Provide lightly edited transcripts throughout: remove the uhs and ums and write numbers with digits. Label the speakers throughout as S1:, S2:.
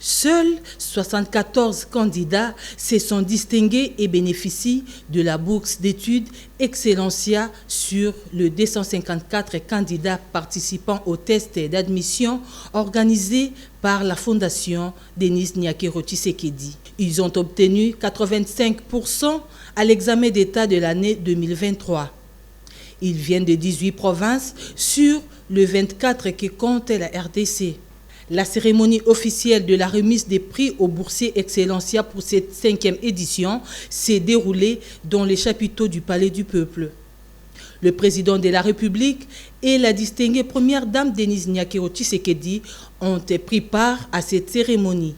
S1: Seuls 74 candidats se sont distingués et bénéficient de la bourse d'études Excellencia sur le 254 candidats participant au test d'admission organisé par la Fondation Denis Nyakero Tshisekedi. Ils ont obtenu 85% à l'examen d'État de l'année 2023. Ils viennent de 18 provinces sur le 24 qui compte la RDC. La cérémonie officielle de la remise des prix aux boursiers Excellencia pour cette 5e édition s'est déroulée dans les chapiteaux du Palais du Peuple. Le président de la République et la distinguée première dame Denis Nyakero Tshisekedi ont pris part à cette cérémonie.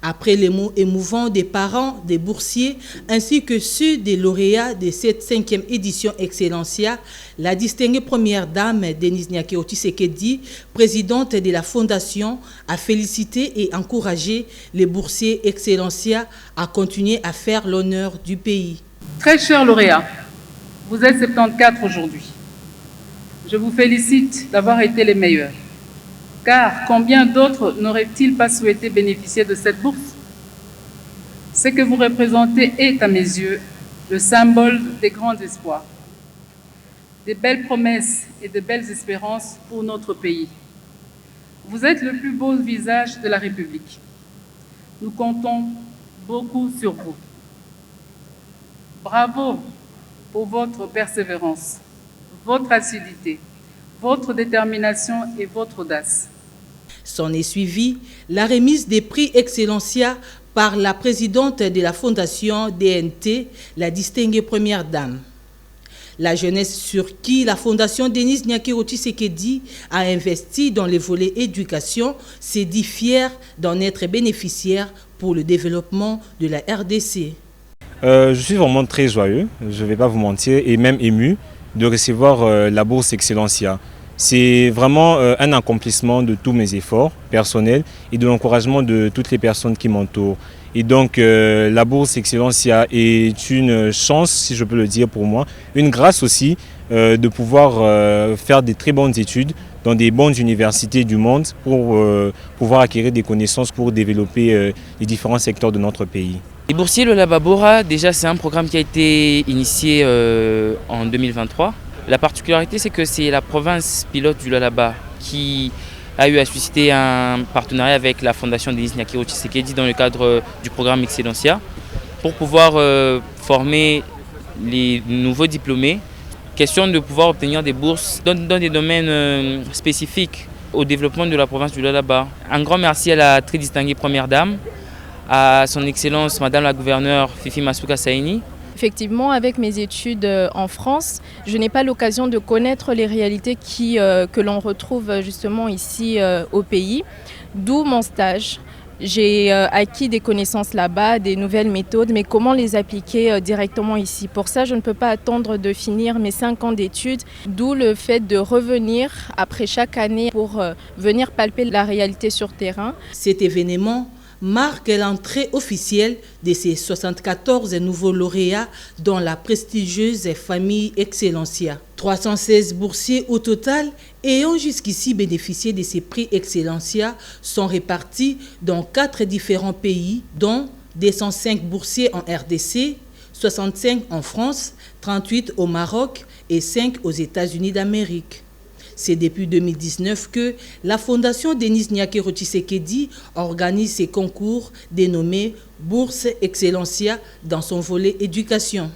S1: Après les mots émouvants des parents des boursiers ainsi que ceux des lauréats de cette 5e édition Excellencia, la distinguée première dame Denis Nyakero Tshisekedi, présidente de la Fondation, a félicité et encouragé les boursiers Excellencia à continuer à faire l'honneur du pays.
S2: Très chers lauréats, vous êtes 74 aujourd'hui. Je vous félicite d'avoir été les meilleurs. Car combien d'autres n'auraient-ils pas souhaité bénéficier de cette bourse? Ce que vous représentez est, à mes yeux, le symbole des grands espoirs, des belles promesses et de belles espérances pour notre pays. Vous êtes le plus beau visage de la République. Nous comptons beaucoup sur vous. Bravo pour votre persévérance, votre assiduité, votre détermination et votre audace.
S1: S'en est suivi la remise des prix Excellencia par la présidente de la Fondation DNT, la distinguée première dame. La jeunesse sur qui la Fondation Denis Nyakero Tshisekedi a investi dans les volets éducation s'est dit fière d'en être bénéficiaire pour le développement de la RDC.
S3: Je suis vraiment très joyeux, je ne vais pas vous mentir, et même ému de recevoir la bourse Excellencia. C'est vraiment un accomplissement de tous mes efforts personnels et de l'encouragement de toutes les personnes qui m'entourent. Et donc la bourse Excellencia est une chance, si je peux le dire pour moi, une grâce aussi de pouvoir faire des très bonnes études dans des bonnes universités du monde pour pouvoir acquérir des connaissances pour développer les différents secteurs de notre pays.
S4: Les boursiers Lualaba Bora, déjà c'est un programme qui a été initié en 2023. La particularité, c'est que c'est la province pilote du Lualaba qui a eu à susciter un partenariat avec la Fondation Denis Nyakero Tshisekedi dans le cadre du programme Excellencia pour pouvoir former les nouveaux diplômés. Question de pouvoir obtenir des bourses dans des domaines spécifiques au développement de la province du Lualaba. Un grand merci à la très distinguée première dame, à son Excellence Madame la gouverneure Fifi Masuka Saini.
S5: Effectivement, avec mes études en France, je n'ai pas l'occasion de connaître les réalités que l'on retrouve justement ici au pays, d'où mon stage. J'ai acquis des connaissances là-bas, des nouvelles méthodes, mais comment les appliquer directement ici? Pour ça, je ne peux pas attendre de finir mes 5 ans d'études, d'où le fait de revenir après chaque année pour venir palper la réalité sur terrain.
S1: Cet événement marque l'entrée officielle de ces 74 nouveaux lauréats dans la prestigieuse famille Excellencia. 316 boursiers au total ayant jusqu'ici bénéficié de ces prix Excellencia sont répartis dans 4 différents pays, dont 205 boursiers en RDC, 65 en France, 38 au Maroc et 5 aux États-Unis d'Amérique. C'est depuis 2019 que la Fondation Denis Nyakero Tshisekedi organise ces concours dénommés Bourse Excellencia dans son volet éducation.